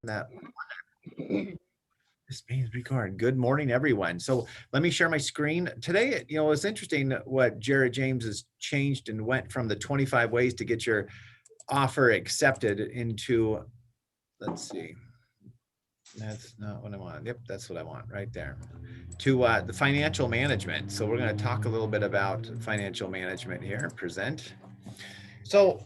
That this means record. Good morning, everyone. So let me share my screen. Today, it's interesting what Jared James has changed and went from the 25 ways to get your offer accepted into, let's see, that's not what I want. Yep, that's what I want right there. To the financial management. So we're going to talk a little bit about financial management here. Present. So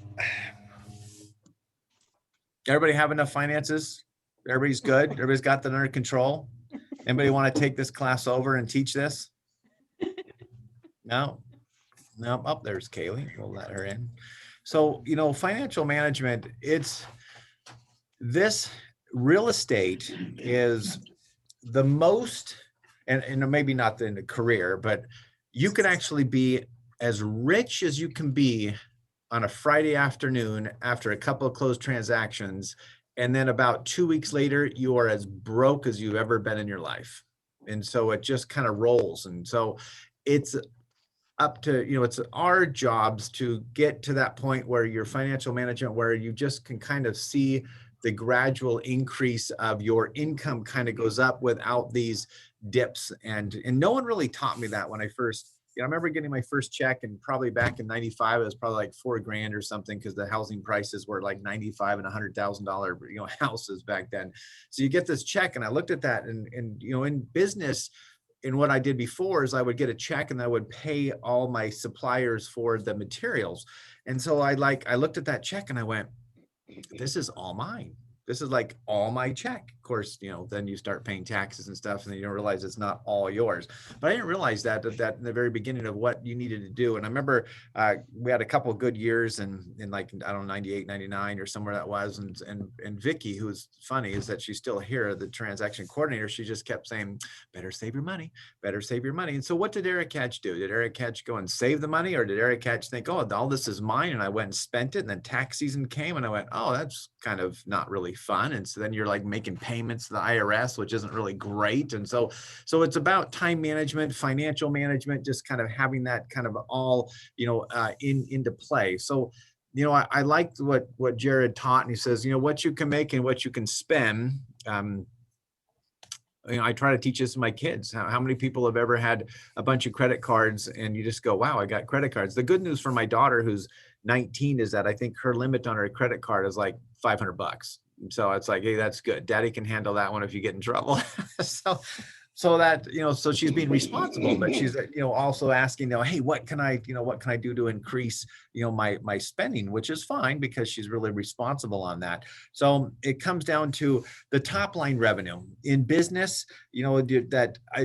everybody have enough finances? Everybody's good? Everybody's got that under control? Anybody want to take this class over and teach this? No? No? Oh, there's Kaylee. We'll let her in. So, financial management, it's this real estate is the most, and maybe not in the career, but you can actually be as rich as you can be on a Friday afternoon after a couple of closed transactions. And then about 2 weeks later, you are as broke as you've ever been in your life. And so it just kind of rolls. And so it's up to, it's our jobs to get to that point where your financial management, where you just can kind of see the gradual increase of your income kind of goes up without these dips. And no one really taught me that when I first, I remember getting my first check, and probably back in 95, it was probably like $4,000 or something, because the housing prices were like 95 and $100,000, houses back then. So you get this check, and I looked at that, and in business, and what I did before is I would get a check and I would pay all my suppliers for the materials. And so I looked at that check and I went, this is all mine. This is like all my check. Of course, then you start paying taxes and stuff, and then you don't realize it's not all yours. But I didn't realize that in the very beginning of what you needed to do. And I remember we had a couple of good years in like, I don't know, 98, 99 or somewhere that was. And Vicky, who's funny, is that she's still here, the transaction coordinator. She just kept saying, better save your money, better save your money. And so what did Eric Catch do? Did Eric Catch go and save the money, or did Eric Catch think, oh, all this is mine, and I went and spent it, and then tax season came and I went, oh, that's kind of not really fun. And so then you're like making payments to the IRS, which isn't really great. And so it's about time management, financial management, just kind of having that kind of all, into play. So, I liked what Jared taught, and he says, what you can make and what you can spend. I try to teach this to my kids. How many people have ever had a bunch of credit cards and you just go, wow, I got credit cards. The good news for my daughter, who's 19, is that I think her limit on her credit card is like $500. So it's like, hey, that's good. Daddy can handle that one if you get in trouble. so that, so she's being responsible, but she's, also asking, hey, what can I do to increase, my spending, which is fine because she's really responsible on that. So it comes down to the top line revenue in business,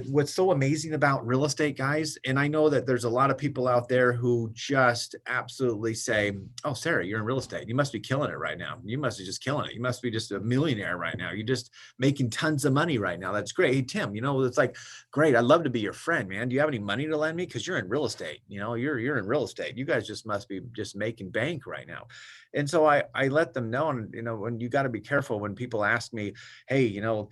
what's so amazing about real estate, guys. And I know that there's a lot of people out there who just absolutely say, oh, Sarah, you're in real estate. You must be killing it right now. You must be just killing it. You must be just a millionaire right now. You're just making tons of money right now. That's great. Hey, Tim, it's like, great. I'd love to be your friend, man. Do you have any money to lend me? Because you're in real estate. You're in real estate. You guys just must be just making bank right now. And so I let them know, and when you got to be careful when people ask me, hey, you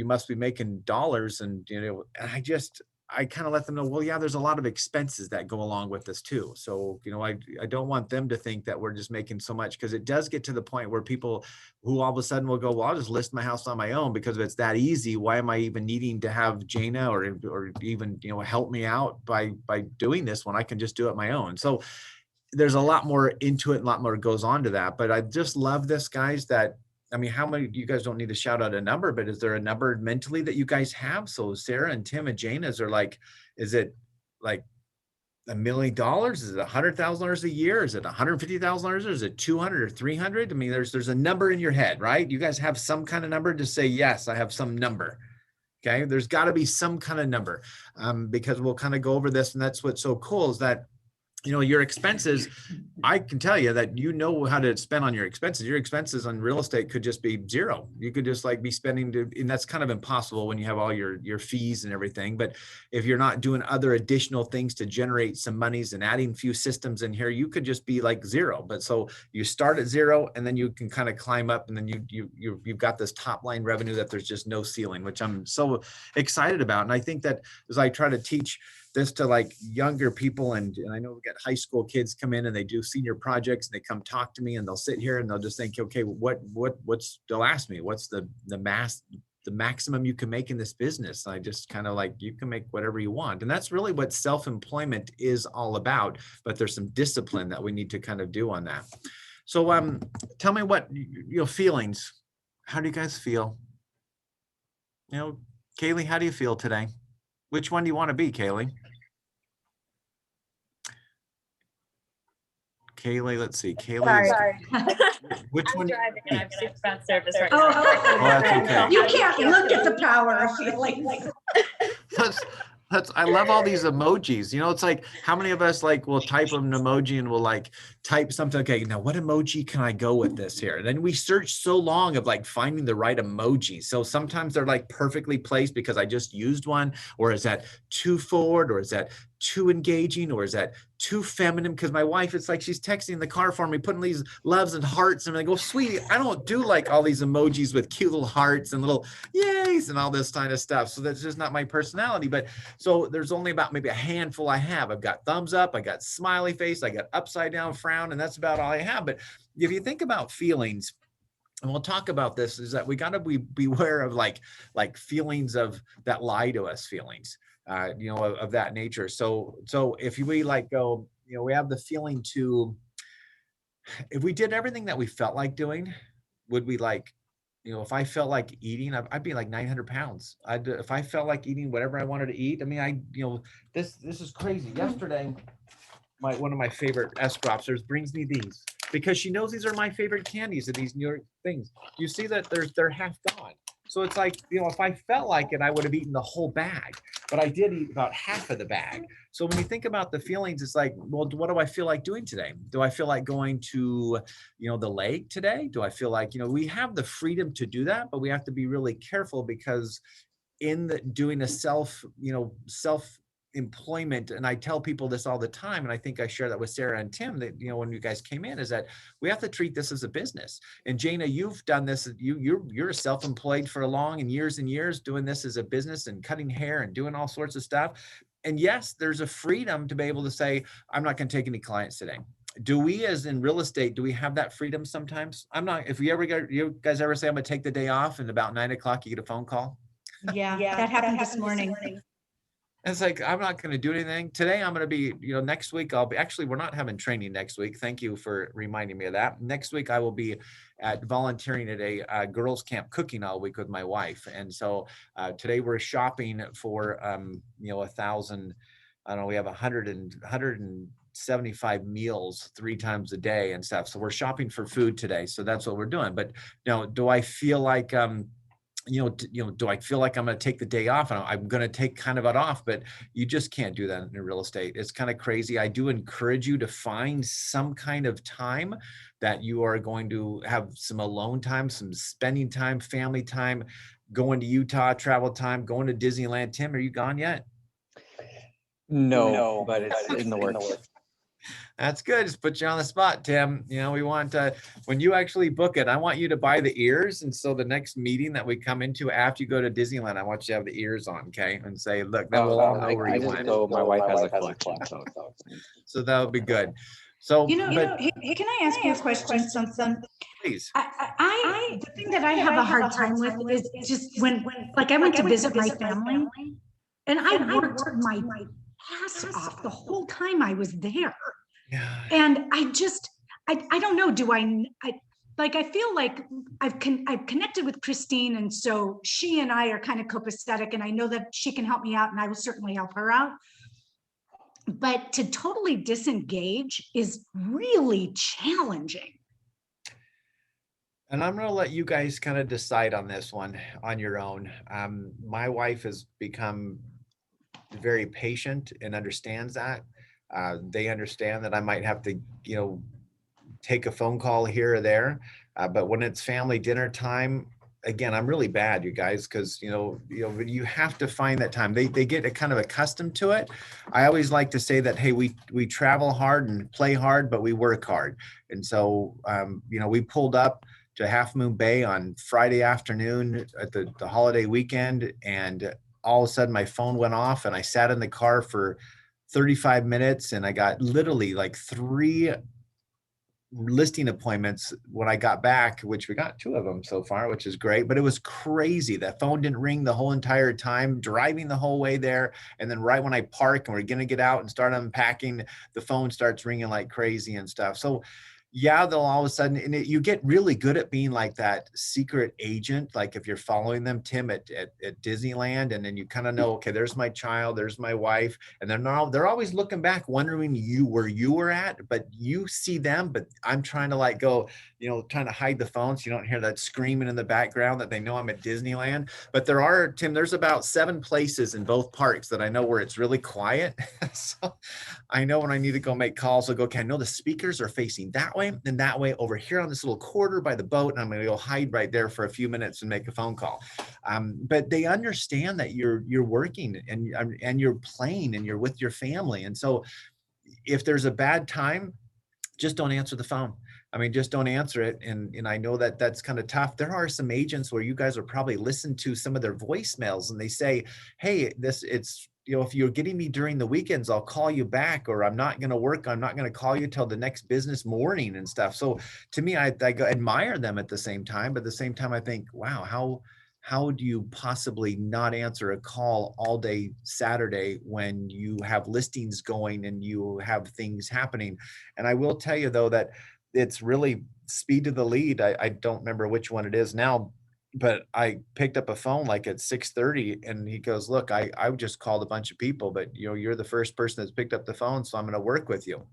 must be making dollars, and I kind of let them know, well, yeah, there's a lot of expenses that go along with this too. So, I don't want them to think that we're just making so much, because it does get to the point where people who all of a sudden will go, well, I'll just list my house on my own because if it's that easy, why am I even needing to have Jana or even, help me out by doing this when I can just do it my own? So there's a lot more into it, a lot more goes on to that. But I just love this, guys, that, I mean, how many, you guys don't need to shout out a number, but is there a number mentally that you guys have? So Sarah and Tim and Jane, is it like $1 million? Is it $100,000 a year? Is it $150,000? Is it 200 or 300? I mean, there's a number in your head, right? You guys have some kind of number to say, yes, I have some number. Okay. There's got to be some kind of number, because we'll kind of go over this. And that's what's so cool is that, your expenses, I can tell you that how to spend on your expenses. Your expenses on real estate could just be zero. You could just like be spending and that's kind of impossible when you have all your fees and everything. But if you're not doing other additional things to generate some monies and adding a few systems in here, you could just be like zero. But so you start at zero, and then you can kind of climb up, and then you've got this top line revenue that there's just no ceiling, which I'm so excited about. And I think that as I try to teach this to like younger people, and I know we got high school kids come in and they do seen your projects and they come talk to me and they'll sit here and they'll just think, okay, they'll ask me, what's the maximum you can make in this business? And I just kind of like, you can make whatever you want. And that's really what self-employment is all about. But there's some discipline that we need to kind of do on that. So tell me what your feelings. How do you guys feel? Kaylee, how do you feel today? Which one do you want to be, Kaylee? Kaylee, let's see. Kaylee. Sorry. Which I'm one? driving and I'm super bad service right Oh, now. that's okay. You can't look at the power of feelings. I love all these emojis. It's like, how many of us like will type an emoji and will like type something? Okay, now what emoji can I go with this here? And then we search so long of like finding the right emoji. So sometimes they're like perfectly placed because I just used one, or is that too forward, or is that too engaging, or is that too feminine? Because my wife, it's like she's texting in the car for me, putting these loves and hearts, and I'm like, oh, sweetie, I don't do like all these emojis with cute little hearts and little yays and all this kind of stuff. So that's just not my personality. But so there's only about maybe a handful I have. I've got thumbs up, I got smiley face, I got upside down frown, and that's about all I have. But if you think about feelings, and we'll talk about this, is that we got to beware of like feelings of that lie to us feelings. Of that nature. So if we like go, we have the feeling to, if we did everything that we felt like doing, would we like, if I felt like eating, I'd be like 900 pounds. If I felt like eating whatever I wanted to eat, I mean, this is crazy. Yesterday, one of my favorite S-Cropsters brings me these because she knows these are my favorite candies of these New York things. You see that they're half gone. So it's like, if I felt like it, I would have eaten the whole bag, but I did eat about half of the bag. So when you think about the feelings, it's like, well, what do I feel like doing today? Do I feel like going to, the lake today? Do I feel like, we have the freedom to do that, but we have to be really careful because in doing a self employment, and I tell people this all the time, and I think I share that with Sarah and Tim, that when you guys came in, is that we have to treat this as a business. And Jana, you've done this, you're self-employed for long and years doing this as a business and cutting hair and doing all sorts of stuff. And yes, there's a freedom to be able to say, I'm not going to take any clients today. Do we, as in real estate, do we have that freedom sometimes? I'm not. If you guys ever say I'm going to take the day off, and about 9 o'clock you get a phone call? Yeah, that happened this morning. It's like, I'm not going to do anything today. I'm going to be, next week I'll be, actually, we're not having training next week. Thank you for reminding me of that. Next week I will be volunteering at a girls camp cooking all week with my wife. And so today we're shopping for, 1,000, I don't know, we have 175 meals 3 times a day and stuff. So we're shopping for food today. So that's what we're doing. But do I feel like, do I feel like I'm going to take the day off? And I'm going to take kind of it off, but you just can't do that in real estate. It's kind of crazy. I do encourage you to find some kind of time that you are going to have some alone time, some spending time, family time, going to Utah, travel time, going to Disneyland. Tim, are you gone yet? No, but it's in the works. That's good. Just put you on the spot, Tim. We want when you actually book it, I want you to buy the ears. And so the next meeting that we come into after you go to Disneyland, I want you to have the ears on, okay? And say, look, then we'll all know where you went. My wife has a collection. So that would be good. So, hey, can I ask you a question? Something, please. The thing that I have a hard time with is just when like I went to visit my family, and I worked my ass off the whole time I was there. Yeah. And I don't know, I feel like I've connected with Christine, and so she and I are kind of copacetic, and I know that she can help me out, and I will certainly help her out. But to totally disengage is really challenging. And I'm going to let you guys kind of decide on this one on your own. My wife has become very patient and understands that. They understand that I might have to, take a phone call here or there. But when it's family dinner time, again, I'm really bad, you guys, because, you have to find that time. They get kind of accustomed to it. I always like to say that, hey, we travel hard and play hard, but we work hard. And so, we pulled up to Half Moon Bay on Friday afternoon at the holiday weekend, and all of a sudden my phone went off, and I sat in the car for 35 minutes, and I got literally like 3 listing appointments when I got back, which we got 2 of them so far, which is great, but it was crazy. That phone didn't ring the whole entire time, driving the whole way there. And then right when I park and we're going to get out and start unpacking, the phone starts ringing like crazy and stuff. So yeah, they'll all of a sudden, and you get really good at being like that secret agent. Like if you're following them, Tim, at Disneyland, and then you kind of know, okay, there's my child, there's my wife, and they're always looking back, wondering where you were at, but you see them, but I'm trying to like go, trying to hide the phone so you don't hear that screaming in the background that they know I'm at Disneyland. But Tim, there's about 7 places in both parks that I know where it's really quiet. So I know when I need to go make calls, I'll go, okay, I know the speakers are facing that way and that way over here on this little quarter by the boat. And I'm going to go hide right there for a few minutes and make a phone call. But they understand that you're working and you're playing and you're with your family. And so if there's a bad time, just don't answer the phone. I mean, just don't answer it. And I know that that's kind of tough. There are some agents where you guys are probably listened to some of their voicemails and they say, hey, if you're getting me during the weekends, I'll call you back, or I'm not going to work. I'm not going to call you till the next business morning and stuff. So to me, I admire them at the same time, but at the same time, I think, wow, how do you possibly not answer a call all day Saturday when you have listings going and you have things happening? And I will tell you though, that it's really speed to the lead. I don't remember which one it is now, but I picked up a phone like at 6:30 and he goes, look, I just called a bunch of people, but you're the first person that's picked up the phone. So I'm going to work with you.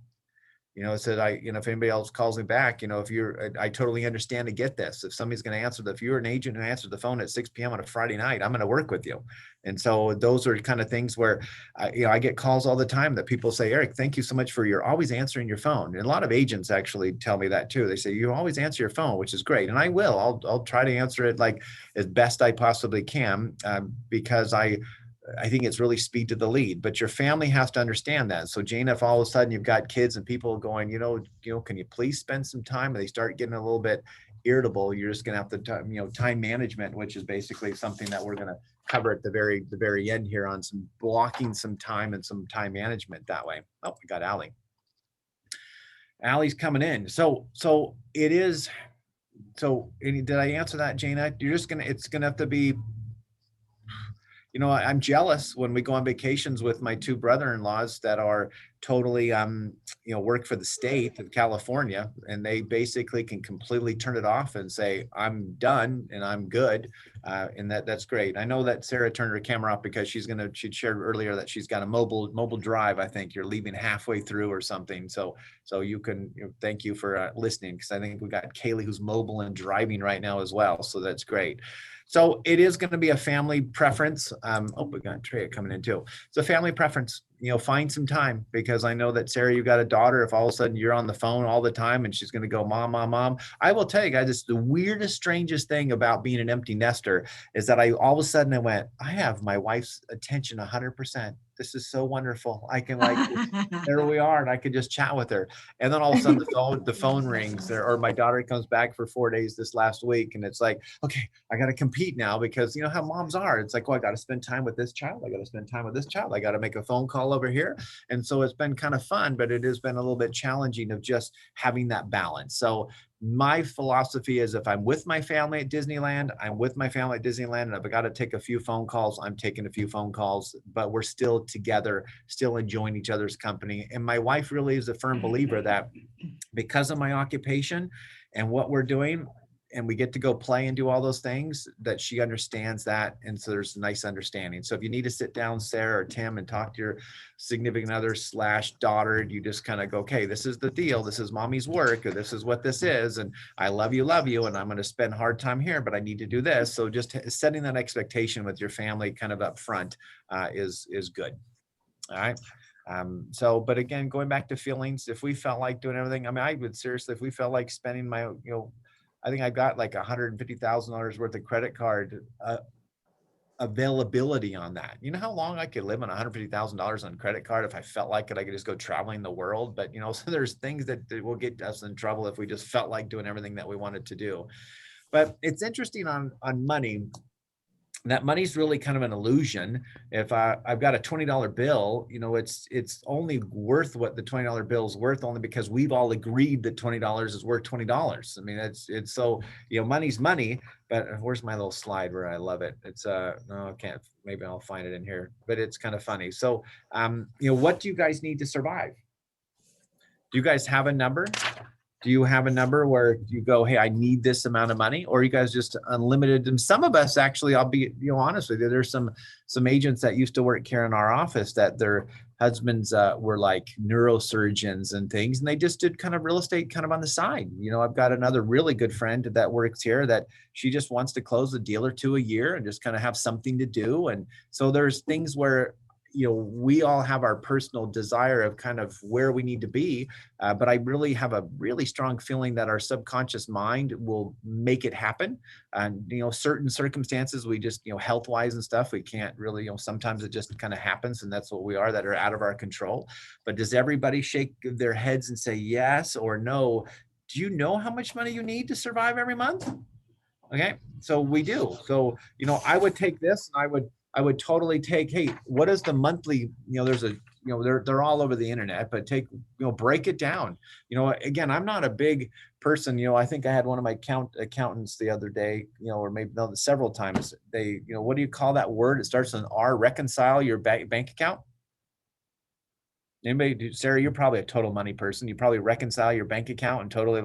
It said, if anybody else calls me back, I totally understand to get this. If somebody's going to if you're an agent who answered the phone at 6 p.m. on a Friday night, I'm going to work with you. And so those are kind of things where, I get calls all the time that people say, Eric, thank you so much you're always answering your phone. And a lot of agents actually tell me that too. They say, you always answer your phone, which is great. And I will, I'll try to answer it like as best I possibly can, because I think it's really speed to the lead, but your family has to understand that. So Jane, if all of a sudden you've got kids and people going, can you please spend some time, and they start getting a little bit irritable, you're just going to have to, time management, which is basically something that we're going to cover at the very end here on some blocking some time and some time management that way. Oh, we got Allie. Allie's coming in. So it is. So did I answer that, Jana? It's going to have to be, I'm jealous when we go on vacations with my 2 brother-in-laws that are totally, work for the state of California, and they basically can completely turn it off and say, I'm done and I'm good. And that's great. I know that Sarah turned her camera off because she shared earlier that she's got a mobile drive. I think you're leaving halfway through or something. So you can, thank you for listening, because I think we got Kaylee who's mobile and driving right now as well. So that's great. So it is going to be a family preference. We got Treya coming in too. It's a family preference. Find some time, because I know that Sarah, you got a daughter. If all of a sudden you're on the phone all the time and she's going to go, mom, mom, mom. I will tell you guys, it's the weirdest, strangest thing about being an empty nester is that all of a sudden I went, I have my wife's attention 100%. This is so wonderful. I can there we are. And I could just chat with her. And then all of a sudden the phone rings, or my daughter comes back for 4 days this last week. And it's like, okay, I got to compete now, because you know how moms are. It's like, I got to spend time with this child. I got to spend time with this child. I got to make a phone call over here. And so it's been kind of fun, but it has been a little bit challenging of just having that balance. So my philosophy is, if I'm with my family at Disneyland, I'm with my family at Disneyland. And if I got to take a few phone calls, I'm taking a few phone calls, but we're still together, still enjoying each other's company. And my wife really is a firm believer that because of my occupation and what we're doing, and we get to go play and do all those things, that she understands that. And so there's a nice understanding. So if you need to sit down, Sarah or Tim, and talk to your significant other / daughter, you just kind of go, okay, this is the deal. This is mommy's work, or this is what this is. And I love you. And I'm going to spend hard time here, but I need to do this. So just setting that expectation with your family kind of up front is good. All right. But again, going back to feelings, if we felt like doing everything, I mean, I would seriously, if we felt like spending I think I've got like $150,000 worth of credit card availability on that. You know how long I could live on $150,000 on credit card if I felt like it? I could just go traveling the world. But so there's things that will get us in trouble if we just felt like doing everything that we wanted to do. But it's interesting on money. that money's really kind of an illusion. If I've got a $20 bill, you know, it's only worth what the $20 bill is worth, only because we've all agreed that $20 is worth $20. I mean, it's so, you know, money's money. But where's my little slide where I love it? It's no, I can't. Maybe I'll find it in here. But it's kind of funny. So, you know, what do you guys need to survive? Do you guys have a number? Do you have a number where you go, hey, I need this amount of money, or you guys just unlimited? And some of us actually, I'll be, you know, honest with you, there's some agents that used to work here in our office that their husbands were like neurosurgeons and things, and they just did kind of real estate kind of on the side. You know, I've got another really good friend that works here that she just wants to close a deal or two a year and just kind of have something to do. And so there's things where, you know, we all have our personal desire of kind of where we need to be. But I really have a really strong feeling that our subconscious mind will make it happen. And, you know, certain circumstances, we just, you know, health-wise and stuff, we can't really, you know, sometimes it just kind of happens, and that's what we are, that are out of our control. But does everybody shake their heads and say yes or no? Do you know how much money you need to survive every month? Okay, so we do. So, you know, I would take this, and I would totally take, hey, what is the monthly, you know, there's a, you know, they're all over the internet, but take, you know, break it down. You know, again, I'm not a big person, you know, I think I had one of my accountants the other day, you know, or maybe no, several times, they, you know, what do you call that word? It starts with an R, reconcile your bank account. Anybody, Sarah, you're probably a total money person. You probably reconcile your bank account and totally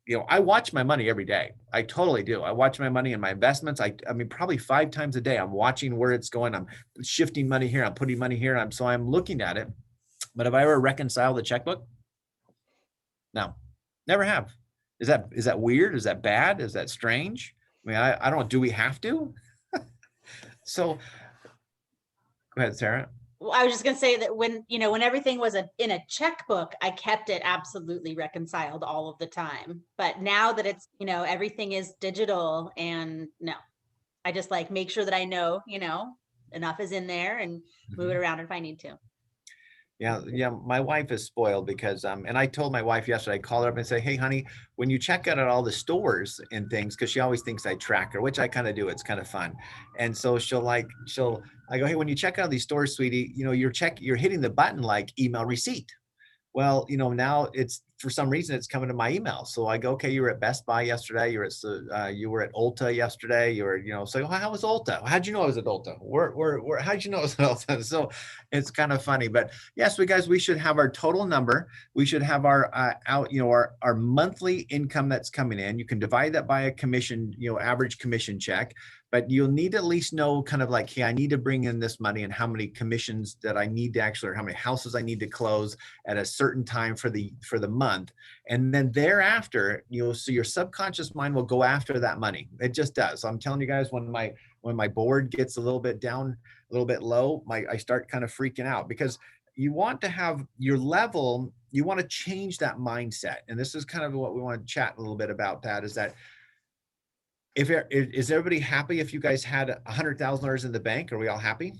you know, I watch my money every day. I totally do. I watch my money and my investments. I mean, probably 5 times a day, I'm watching where it's going. I'm shifting money here. I'm putting money here. I'm looking at it. But have I ever reconciled the checkbook? No, never have. Is that weird? Is that bad? Is that strange? I mean, I don't, do we have to? So go ahead, Sarah. Well, I was just gonna say that when, you know, when everything was in a checkbook, I kept it absolutely reconciled all of the time. But now that it's, you know, everything is digital, and no, I just like make sure that I know, you know, enough is in there, and move it around if I need to. Yeah. My wife is spoiled because, and I told my wife yesterday, I called her up and say, hey, honey, when you check out at all the stores and things, because she always thinks I track her, which I kind of do. It's kind of fun. And so I go, hey, when you check out these stores, sweetie, you know, you're hitting the button like email receipt. Well, you know, now it's, for some reason, it's coming to my email. So I go, okay, you were at Best Buy yesterday. You were at Ulta yesterday. You were, you know, so how was Ulta? How'd you know I was at Ulta? How'd you know I was at Ulta? So it's kind of funny, but yes, we should have our total number. We should have our our monthly income that's coming in. You can divide that by a commission, you know, average commission check. But you'll need to at least know kind of like, hey, I need to bring in this money, and how many commissions that I need to actually, or how many houses I need to close at a certain time for the month. And then thereafter, so your subconscious mind will go after that money. It just does. So I'm telling you guys, when my board gets a little bit down, a little bit low, I start kind of freaking out, because you want to have your level, you want to change that mindset. And this is kind of what we want to chat a little bit about, that is that, is everybody happy if you guys had $100,000 in the bank? Are we all happy?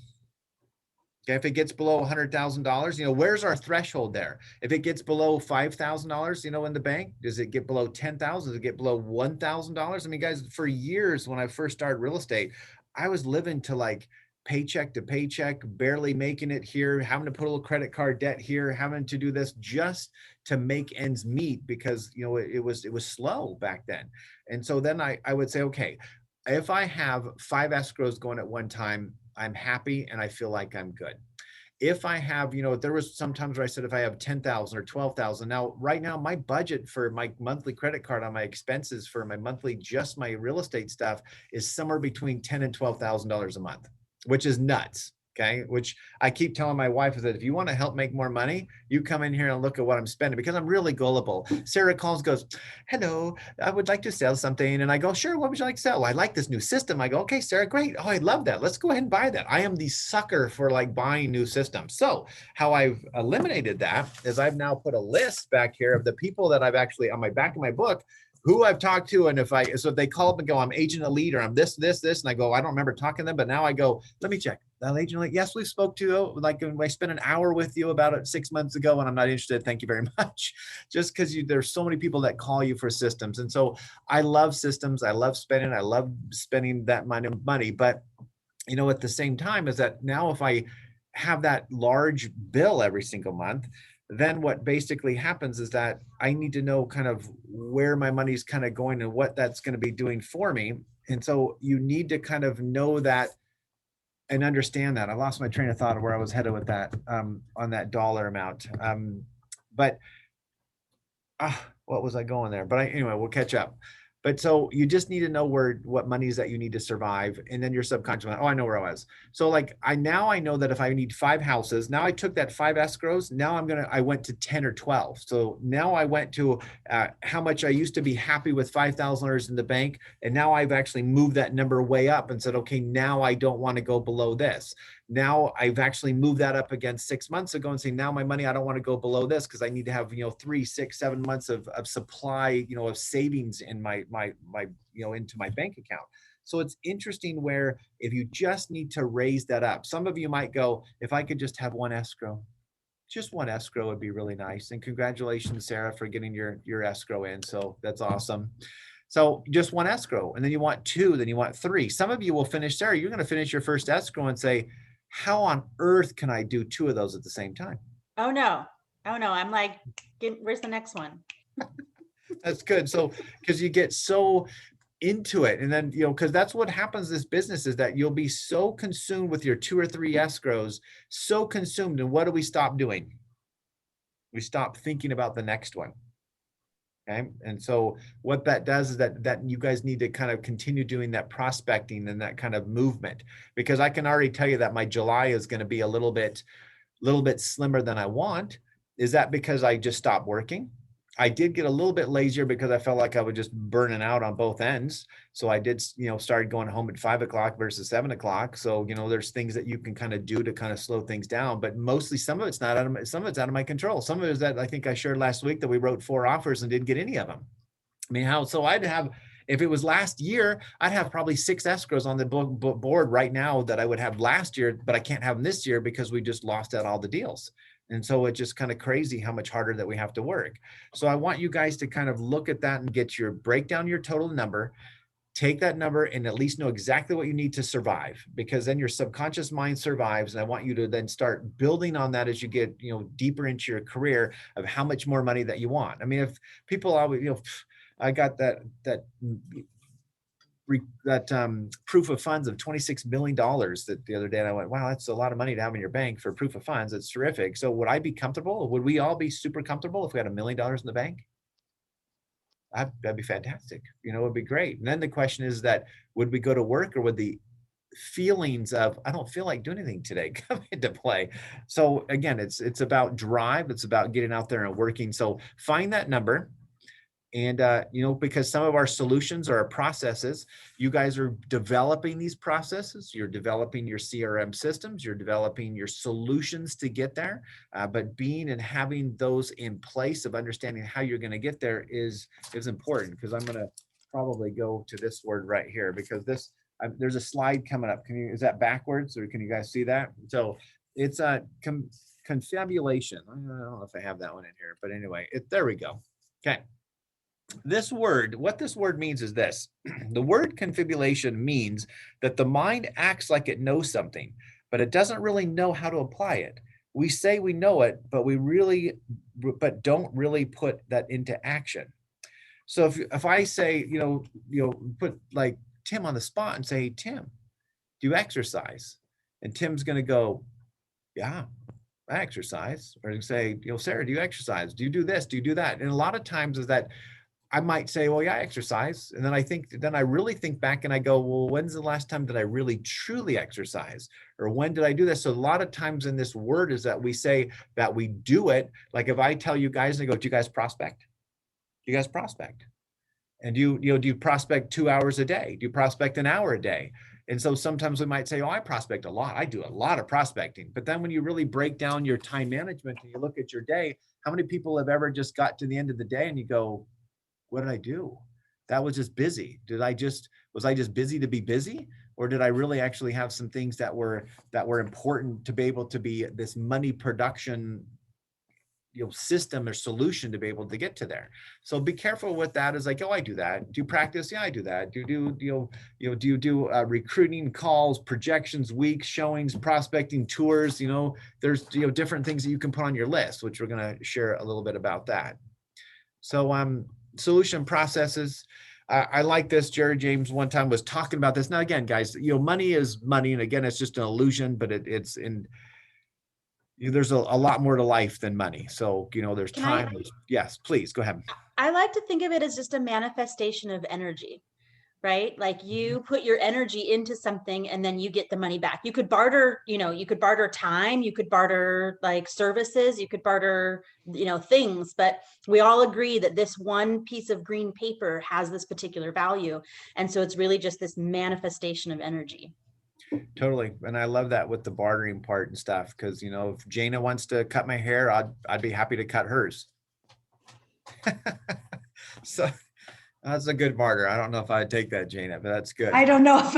Okay, if it gets below $100,000, where's our threshold there? If it gets below $5,000, in the bank, does it get below $10,000? Does it get below $1,000? I mean, guys, for years when I first started real estate, I was living to like paycheck to paycheck, barely making it here, having to put a little credit card debt here, having to do this just to make ends meet, because it was slow back then. And so then I would say, okay, if I have 5 escrows going at one time, I'm happy and I feel like I'm good. If I have, there was sometimes where I said, if I have 10,000 or 12,000, now right now my budget for my monthly credit card on my expenses for my monthly, just my real estate stuff, is somewhere between $10,000 and $12,000 a month, which is nuts. Okay. Which I keep telling my wife is that if you want to help make more money, you come in here and look at what I'm spending, because I'm really gullible. Sarah calls, goes, hello, I would like to sell something. And I go, sure. What would you like to sell? I like this new system. I go, okay, Sarah, great. Oh, I love that. Let's go ahead and buy that. I am the sucker for like buying new systems. So how I've eliminated that is I've now put a list back here of the people that I've actually on my back of my book who I've talked to, and if they call up and go, I'm agent elite, or I'm this, and I go, I don't remember talking to them, but now I go, let me check. That agent elite, yes, we spoke to you, like I spent an hour with you about it 6 months ago, and I'm not interested. Thank you very much. Just because there's so many people that call you for systems, and so I love systems. I love spending that money, but at the same time is that now if I have that large bill every single month, then what basically happens is that I need to know kind of where my money's kind of going and what that's going to be doing for me. And so you need to kind of know that and understand that. I lost my train of thought of where I was headed with that on that dollar amount. But what was I going there? But anyway, we'll catch up. But so you just need to know what monies that you need to survive, and then your subconscious mind, oh, I know where I was. So like I know that if I need 5 houses, now I took that 5 escrows. Now I went to 10 or 12. So now I went to how much I used to be happy with $5,000 in the bank, and now I've actually moved that number way up and said, okay, now I don't want to go below this. Now I've actually moved that up again 6 months ago and say, now my money, I don't want to go below this because I need to have, 3, 6, 7 months of supply, of savings in my into my bank account. So it's interesting where if you just need to raise that up, some of you might go, if I could just have one escrow, just one escrow would be really nice. And congratulations, Sarah, for getting your escrow in. So that's awesome. So just one escrow, and then you want 2, then you want 3. Some of you will finish, Sarah, you're going to finish your first escrow and say, how on earth can I do 2 of those at the same time? Oh no. I'm like, where's the next one? That's good. So, because you get so into it, and then, because that's what happens in this business is that you'll be so consumed with your 2 or 3 escrows, so consumed. And what do we stop doing? We stop thinking about the next one. Okay. And so what that does is that you guys need to kind of continue doing that prospecting and that kind of movement, because I can already tell you that my July is going to be a little bit slimmer than I want. Is that because I just stopped working? I did get a little bit lazier because I felt like I was just burning out on both ends. So I did, started going home at 5 o'clock versus 7 o'clock. So, there's things that you can kind of do to kind of slow things down, but mostly some of it's out of my control. Some of it is that I think I shared last week that we wrote 4 offers and didn't get any of them. I mean, so I'd have, if it was last year, I'd have probably 6 escrows on the board right now that I would have last year, but I can't have them this year because we just lost out all the deals. And so it's just kind of crazy how much harder that we have to work. So I want you guys to kind of look at that and break down your total number, take that number and at least know exactly what you need to survive, because then your subconscious mind survives. And I want you to then start building on that as you get, deeper into your career of how much more money that you want. I mean, if people always, I got that proof of funds of $26 million that the other day, and I went, wow, that's a lot of money to have in your bank for proof of funds. It's terrific. So would I be comfortable? Would we all be super comfortable if we had $1 million in the bank? That'd be fantastic. It'd be great. And then the question is that, would we go to work, or would the feelings of, I don't feel like doing anything today, come into play? So again, it's about drive. It's about getting out there and working. So find that number. And, because some of our solutions are our processes, you guys are developing these processes, you're developing your CRM systems, you're developing your solutions to get there. But being and having those in place of understanding how you're going to get there is important, because I'm going to probably go to this word right here, because there's a slide coming up. Is that backwards, or can you guys see that? So it's a confabulation. I don't know if I have that one in here, but anyway, there we go. Okay. What this word means is this. The word confabulation means that the mind acts like it knows something, but it doesn't really know how to apply it. We say we know it, but don't really put that into action. So if I say, put like Tim on the spot and say, hey, Tim, do you exercise? And Tim's going to go, yeah, I exercise. Or say, Sarah, do you exercise? Do you do this? Do you do that? And a lot of times is that I might say, well, yeah, I exercise. And then I really think back and I go, well, when's the last time that I really truly exercise? Or when did I do this? So a lot of times in this word is that we say that we do it. Like if I tell you guys, and I go, do you guys prospect? Do you guys prospect? And do you prospect 2 hours a day? Do you prospect an hour a day? And so sometimes we might say, oh, I prospect a lot. I do a lot of prospecting. But then when you really break down your time management and you look at your day, how many people have ever just got to the end of the day and you go, what did I do? that was just busy. Was I just busy to be busy? Or did I really actually have some things that were important to be able to be this money production, system or solution to be able to get to there? So be careful with that. Is like, oh, I do that. Do you practice? Yeah, I do that. Do you do recruiting calls, projections, weeks, showings, prospecting, tours? There's different things that you can put on your list, which we're going to share a little bit about that. So solution processes. I like this. Jerry James one time was talking about this. Now again, guys, money is money, and again, it's just an illusion, but it's in. There's a lot more to life than money. So there's Can I- time. Yes, please go ahead. I like to think of it as just a manifestation of energy, right? Like you put your energy into something and then you get the money back. You could barter, you could barter time, you could barter like services, you could barter, things, but we all agree that this one piece of green paper has this particular value. And so it's really just this manifestation of energy. Totally. And I love that with the bartering part and stuff. Cause if Jana wants to cut my hair, I'd be happy to cut hers. So that's a good barter. I don't know if I'd take that, Jana, but that's good. I don't know if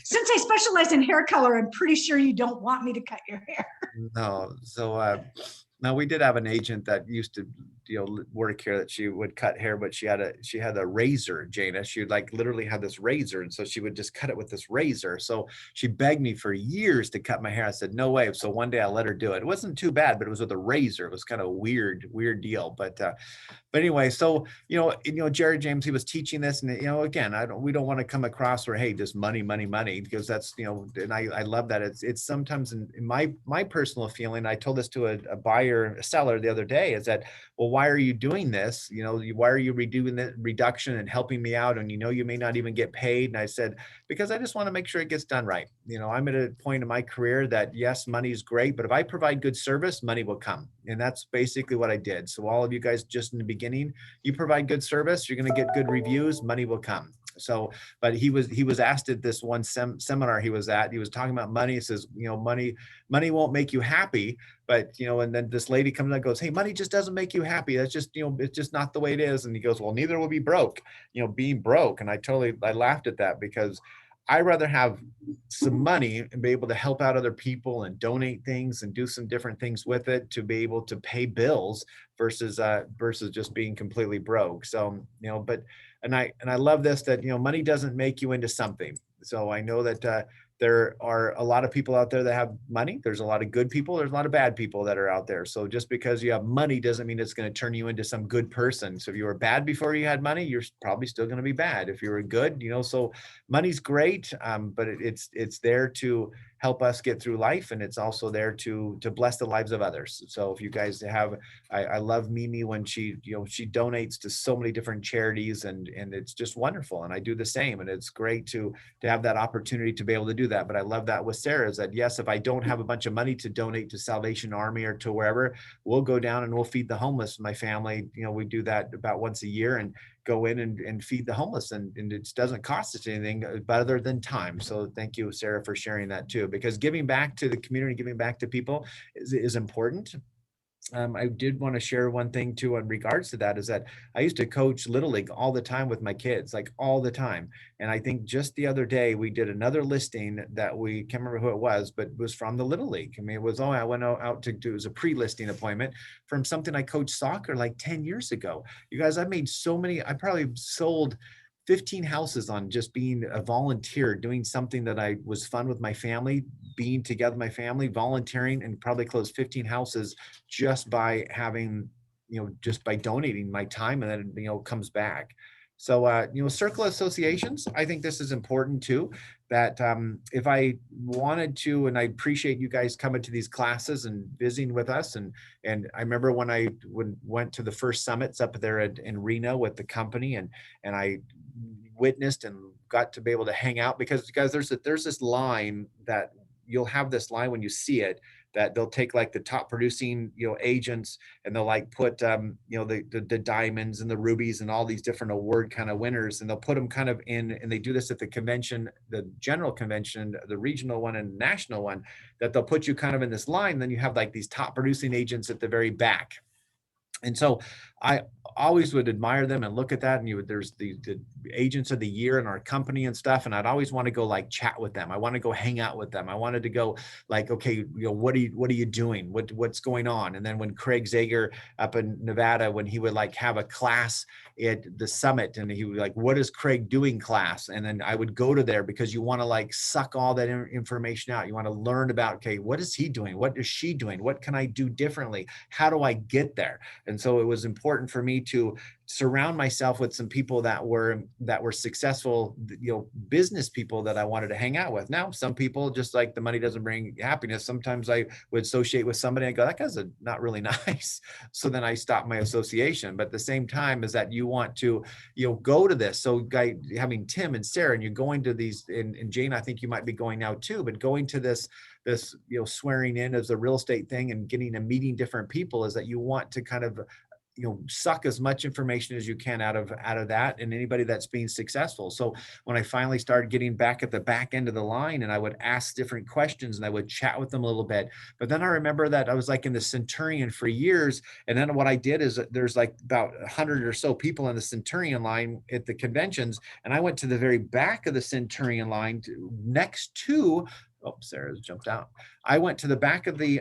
since I specialize in hair color, I'm pretty sure you don't want me to cut your hair. No. So now we did have an agent that used to work here that she would cut hair, but she had a razor, Jana. She would like literally have this razor, and so she would just cut it with this razor. So she begged me for years to cut my hair. I said no way. So one day I let her do it. It wasn't too bad, but it was with a razor. It was kind of a weird deal. But anyway, so Jared James, he was teaching this, and again, we don't want to come across where, hey, just money, because that's and I love that. It's sometimes in my personal feeling. I told this to a buyer, a seller the other day, is that, well, why are you doing this? Why are you redoing the reduction and helping me out? And you may not even get paid. And I said, because I just want to make sure it gets done right. I'm at a point in my career that yes, money is great, but if I provide good service, money will come. And that's basically what I did. So all of you guys, just in the beginning, you provide good service, you're going to get good reviews, money will come. So, but he was asked at this one seminar he was at, he was talking about money. He says, money won't make you happy, but and then this lady comes out and goes, hey, money just doesn't make you happy. That's just, it's just not the way it is. And he goes, well, neither will be broke, being broke. And I laughed at that, because I'd rather have some money and be able to help out other people and donate things and do some different things with it to be able to pay bills versus just being completely broke. So, but, and I love this, that, money doesn't make you into something. So I know that there are a lot of people out there that have money. There's a lot of good people. There's a lot of bad people that are out there. So just because you have money doesn't mean it's going to turn you into some good person. So if you were bad before you had money, you're probably still going to be bad. If you were good, so money's great, but it's there to help us get through life, and it's also there to bless the lives of others. So if you guys have, I love Mimi when she she donates to so many different charities, and it's just wonderful. And I do the same, and it's great to have that opportunity to be able to do that. But I love that with Sarah, is that yes, if I don't have a bunch of money to donate to Salvation Army or to wherever, we'll go down and we'll feed the homeless. My family, we do that about once a year, and go in and feed the homeless, and it doesn't cost us anything other than time. So thank you, Sarah, for sharing that too, because giving back to the community, giving back to people is important. I did want to share one thing too in regards to that, is that I used to coach Little League all the time with my kids, like all the time. And I think just the other day we did another listing that we can't remember who it was, but it was from the Little League. I mean, it was, I went out to do, it was a pre-listing appointment from something I coached soccer like 10 years ago. You guys, I made so many, I probably sold 15 houses on just being a volunteer, doing something that I was fun with my family, being together with my family, volunteering, and probably closed 15 houses just by having, just by donating my time, and then, comes back. So, circle associations, I think this is important too, that if I wanted to, and I appreciate you guys coming to these classes and visiting with us. And I remember when I went to the first summits up there in Reno with the company, and I witnessed and got to be able to hang out, because guys, there's this line that you'll have this line when you see it, that they'll take like the top producing, agents, and they'll like put, the diamonds and the rubies and all these different award kind of winners, and they'll put them kind of in, and they do this at the convention, the general convention, the regional one and national one, that they'll put you kind of in this line. Then you have like these top producing agents at the very back. And so I always would admire them and look at that. And there's the agents of the year in our company and stuff. And I'd always want to go like chat with them. I want to go hang out with them. I wanted to go like, okay, what are you doing? What's going on? And then when Craig Zager up in Nevada, when he would like have a class at the summit, and he would like, what is Craig doing class? And then I would go to there, because you want to like suck all that information out. You want to learn about, okay, what is he doing? What is she doing? What can I do differently? How do I get there? And so it was important for me to surround myself with some people that were successful, business people that I wanted to hang out with. Now, some people, just like the money doesn't bring happiness, sometimes I would associate with somebody and go, that guy's not really nice. So then I stopped my association. But at the same time is that you want to, go to this. So having Tim and Sarah, and you're going to these, and Jane, I think you might be going now too, but going to this swearing in as a real estate thing and getting and meeting different people, is that you want to kind of suck as much information as you can out of that, and anybody that's being successful. So when I finally started getting back at the back end of the line, and I would ask different questions and I would chat with them a little bit, but then I remember that I was like in the Centurion for years. And then what I did is, there's like about 100 or so people in the Centurion line at the conventions, and I went to the very back of the Centurion line next to, oh, Sarah's jumped out. I went to the back of the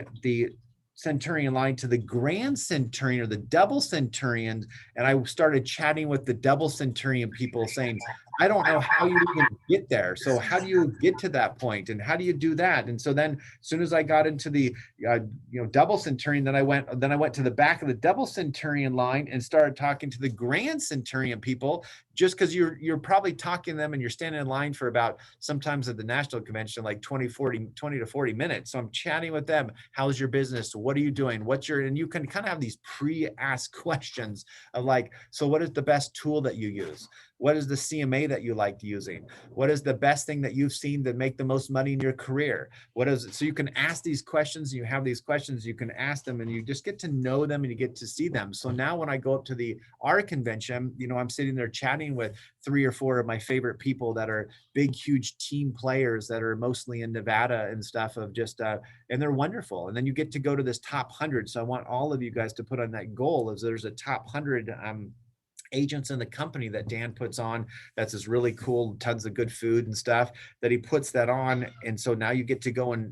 Centurion line to the Grand Centurion, or the Double Centurion, and I started chatting with the Double Centurion people, saying, I don't know how you even get there. So how do you get to that point, and how do you do that? And so then, as soon as I got into the Double Centurion, then I went to the back of the Double Centurion line and started talking to the Grand Centurion people, just because you're probably talking to them and you're standing in line for about, sometimes at the national convention, like 20 to 40 minutes. So I'm chatting with them. How's your business? What are you doing? And you can kind of have these pre-asked questions of like, so what is the best tool that you use? What is the CMA that you liked using? What is the best thing that you've seen to make the most money in your career? What is it? So you can ask these questions, you have these questions, you can ask them, and you just get to know them and you get to see them. So now when I go up to our convention, I'm sitting there chatting with 3 or 4 of my favorite people that are big, huge team players that are mostly in Nevada and stuff, of just, and they're wonderful. And then you get to go to this top 100. So I want all of you guys to put on that goal, is there's a top 100 agents in the company that Dan puts on. That's just really cool, tons of good food and stuff that he puts that on. And so now you get to go and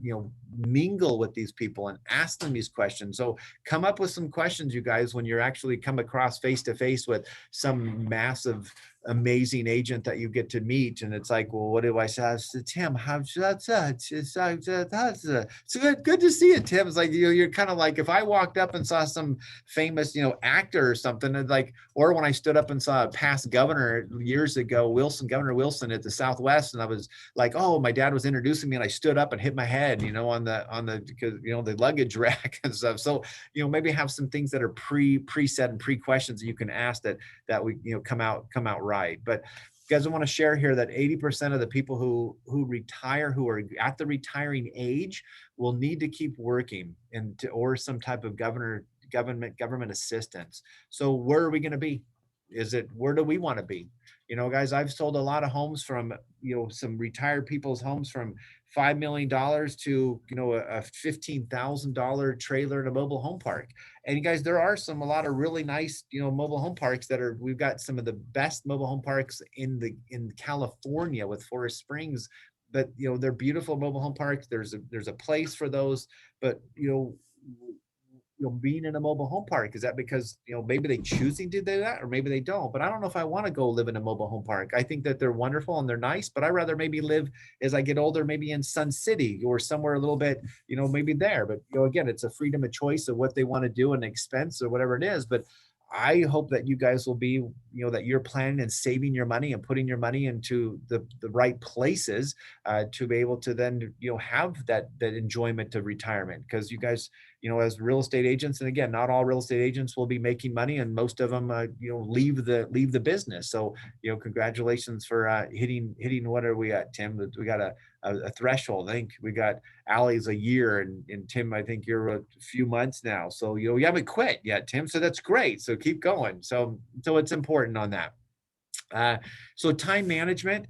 mingle with these people and ask them these questions. So come up with some questions, you guys, when you're actually come across face to face with some massive, amazing agent that you get to meet. And it's like, well, what do I say? I said, Tim, how's that? It's good to see you, Tim. It's like, you're kind of like, if I walked up and saw some famous, actor or something, and like, or when I stood up and saw a past governor years ago, Governor Wilson at the Southwest, and I was like, oh, my dad was introducing me, and I stood up and hit my head, on the because the luggage rack and stuff. So maybe have some things that are preset and pre-questions that you can ask that we come out right. But guys, I want to share here that 80% of the people who retire, who are at the retiring age, will need to keep working or some type of government assistance. So where are we going to be? Where do we want to be? Guys, I've sold a lot of homes from, some retired people's homes from $5 million to, a $15,000 trailer in a mobile home park. And you guys, there are a lot of really nice, mobile home parks we've got some of the best mobile home parks in California with Forest Springs, but, they're beautiful mobile home parks. There's a place for those, but, being in a mobile home park, is that because maybe they choosing to do that, or maybe they don't? But I don't know if I want to go live in a mobile home park. I think that they're wonderful and they're nice, but I'd rather maybe live, as I get older, maybe in Sun City or somewhere a little bit, maybe there. But again, it's a freedom of choice of what they want to do and expense or whatever it is. But I hope that you guys will be, that you're planning and saving your money and putting your money into the right places to be able to then, have that enjoyment of retirement. Because you guys, as real estate agents, and again, not all real estate agents will be making money, and most of them, leave the business. So, congratulations for hitting. What are we at, Tim? We got a threshold. I think we got Allie's a year, and Tim, I think you're a few months now. So you haven't quit yet, Tim. So that's great. So keep going. So it's important on that. So time management.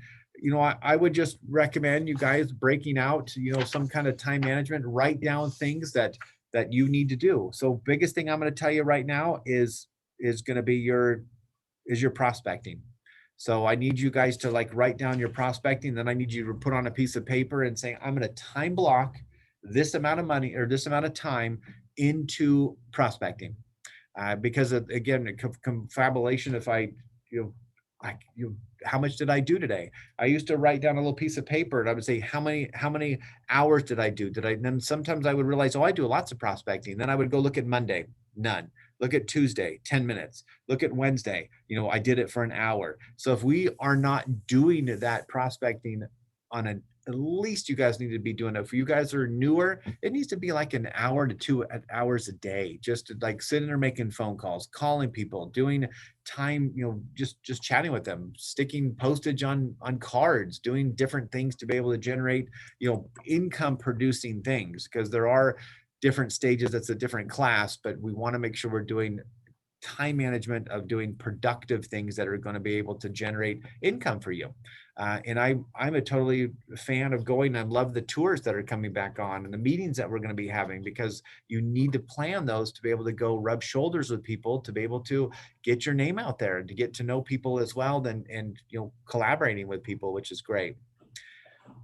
I would just recommend you guys breaking out, some kind of time management. Write down things that that you need to do. So biggest thing I'm going to tell you right now is going to be your prospecting. So I need you guys to like write down your prospecting. Then I need you to put on a piece of paper and say, I'm going to time block this amount of money or this amount of time into prospecting. Because again, confabulation, if I, how much did I do today? I used to write down a little piece of paper and I would say, how many hours did I do? And then sometimes I would realize, oh, I do lots of prospecting. Then I would go look at Monday, none. Look at Tuesday, 10 minutes. Look at Wednesday, I did it for an hour. So if we are not doing that prospecting on at least you guys need to be doing it. If you guys are newer, it needs to be like an hour to 2 hours a day, just to like sitting there making phone calls, calling people, doing time, just chatting with them, sticking postage on cards, doing different things to be able to generate, income producing things, because there are different stages. That's a different class, but we want to make sure we're doing time management of doing productive things that are going to be able to generate income for you. And I'm a totally fan of going. I love the tours that are coming back on and the meetings that we're going to be having, because you need to plan those to be able to go rub shoulders with people, to be able to get your name out there and to get to know people as well, and collaborating with people, which is great.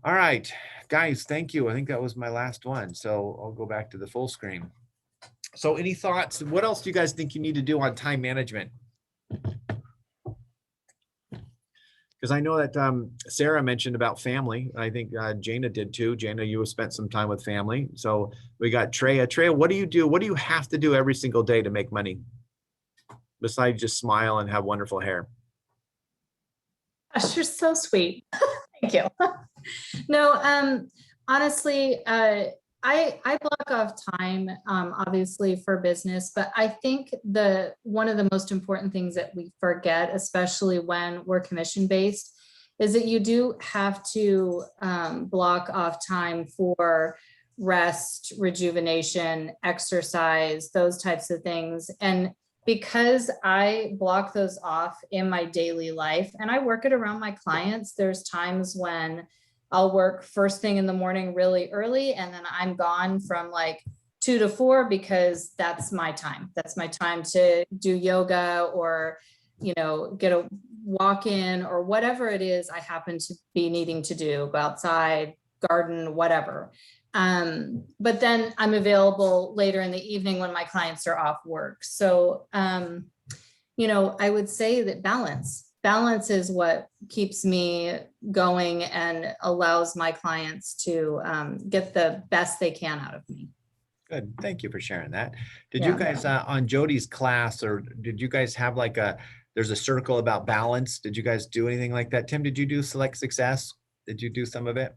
All right, guys, thank you. I think that was my last one. So I'll go back to the full screen. So any thoughts? What else do you guys think you need to do on time management? Because I know that Sarah mentioned about family. I think Jana did too. Jana, you have spent some time with family. So we got Treya. Treya, what do you do? What do you have to do every single day to make money? Besides just smile and have wonderful hair. Gosh, you're so sweet. Thank you. No, honestly, I block off time, obviously for business, but I think one of the most important things that we forget, especially when we're commission based, is that you do have to block off time for rest, rejuvenation, exercise, those types of things. And because I block those off in my daily life and I work it around my clients, there's times when I'll work first thing in the morning really early, and then I'm gone from like 2 to 4 because that's my time. That's my time to do yoga or, get a walk in or whatever it is I happen to be needing to do, go outside, garden, whatever. But then I'm available later in the evening when my clients are off work. So, I would say that balance is what keeps me going and allows my clients to get the best they can out of me. Good. Thank you for sharing that. Did you guys on Jody's class, or did you guys have like there's a circle about balance? Did you guys do anything like that? Tim, did you do Select Success? Did you do some of it?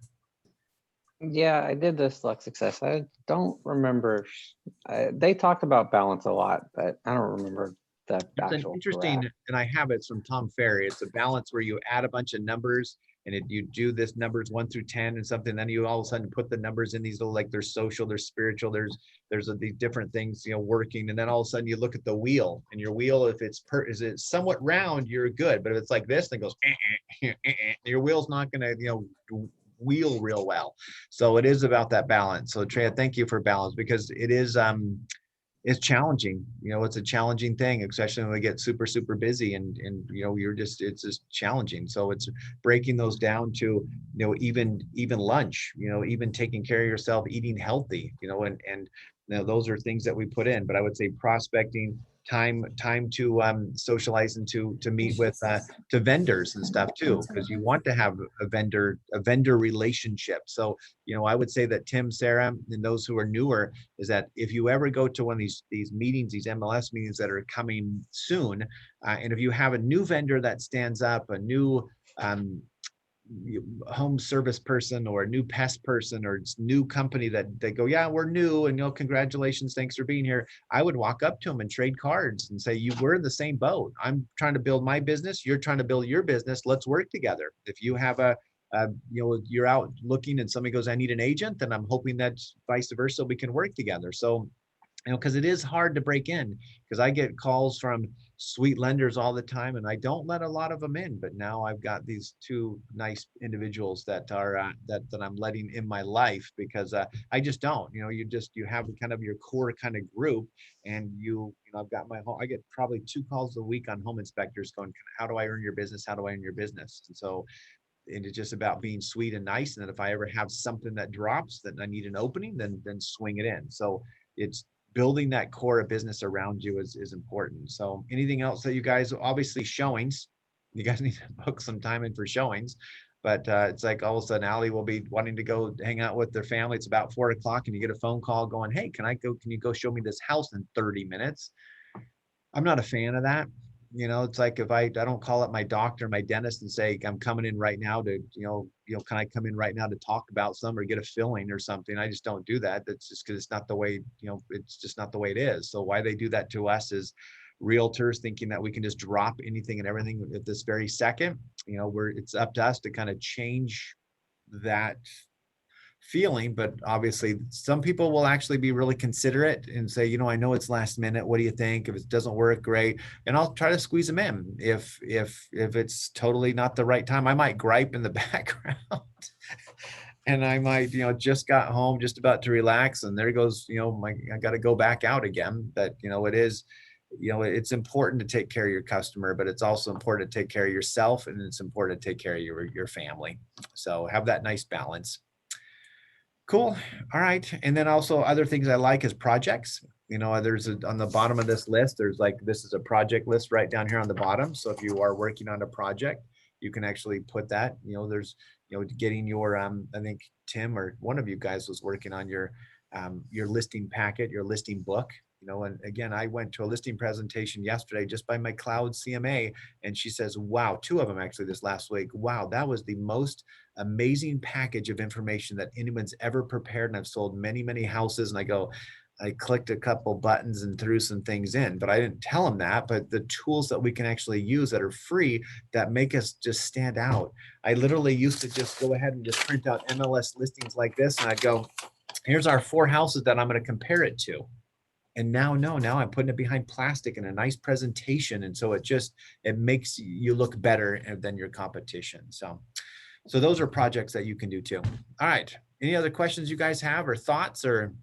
Yeah, I did the Select Success. I don't remember. They talked about balance a lot, but I don't remember the It's an actual interesting, graph. and I have it from Tom Ferry. It's a balance where you add a bunch of numbers and you do this numbers 1 through 10 and something. Then you all of a sudden put the numbers in these little, like there's social, there's spiritual, there's these different things, working. And then all of a sudden you look at the wheel, and your wheel, if it's somewhat round, you're good. But if it's like this, then it goes, your wheel's not going to, wheel real well. So it is about that balance. So Treya, thank you for balance, because it is, it's challenging. It's a challenging thing, especially when we get super, super busy and it's just challenging. So it's breaking those down to, even lunch, even taking care of yourself, eating healthy, and those are things that we put in. But I would say prospecting, time to socialize and to meet with to vendors and stuff too, because you want to have a vendor relationship. So I would say that Tim, Sarah, and those who are newer, is that if you ever go to one of these meetings, these MLS meetings that are coming soon, and if you have a new vendor that stands up, a new home service person or a new pest person or new company that they go, yeah, we're new, and congratulations, thanks for being here, I would walk up to them and trade cards and say, we're in the same boat. I'm trying to build my business, you're trying to build your business, let's work together. If you have you're out looking and somebody goes, I need an agent, then I'm hoping that vice versa, we can work together. So because it is hard to break in, because I get calls from sweet lenders all the time and I don't let a lot of them in, but now I've got these two nice individuals that are that I'm letting in my life, because I just don't, you have kind of your core kind of group, and I've got my home. I get probably 2 calls a week on home inspectors going, how do I earn your business? How do I earn your business? And it's just about being sweet and nice. And that if I ever have something that drops that I need an opening, then swing it in. So it's building that core of business around you is important. So anything else that you guys, obviously showings, you guys need to book some time in for showings, but it's like all of a sudden Allie will be wanting to go hang out with their family. It's about 4 o'clock and you get a phone call going, hey, can you go show me this house in 30 minutes? I'm not a fan of that. It's like if I don't call up my doctor, my dentist, and say, I'm coming in right now to, can I come in right now to talk about some or get a filling or something? I just don't do that. That's just because it's not the way, it's just not the way it is. So why they do that to us is realtors thinking that we can just drop anything and everything at this very second. It's up to us to kind of change that feeling. But obviously some people will actually be really considerate and say, I know it's last minute, what do you think? If it doesn't work, great. And I'll try to squeeze them in. If it's totally not the right time, I might gripe in the background and I might, just got home, just about to relax, and there goes, I got to go back out again. But it is, it's important to take care of your customer, but it's also important to take care of yourself, and it's important to take care of your family. So have that nice balance. Cool. All right. And then also other things I like is projects. There's on the bottom of this list, this is a project list right down here on the bottom. So if you are working on a project, you can actually put that, there's, getting your, I think Tim or one of you guys was working on your listing packet, your listing book. And again, I went to a listing presentation yesterday just by my cloud CMA, and she says, wow, 2 of them actually this last week. Wow, that was the most amazing package of information that anyone's ever prepared. And I've sold many, many houses. And I clicked a couple buttons and threw some things in, but I didn't tell them that. But the tools that we can actually use that are free that make us just stand out. I literally used to just go ahead and just print out MLS listings like this. And I'd go, here's our 4 houses that I'm going to compare it to. And now I'm putting it behind plastic in a nice presentation. And so it makes you look better than your competition. So those are projects that you can do too. All right. Any other questions you guys have, or thoughts, or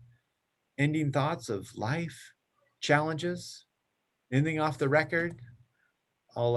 ending thoughts of life, challenges, anything off the record? I'll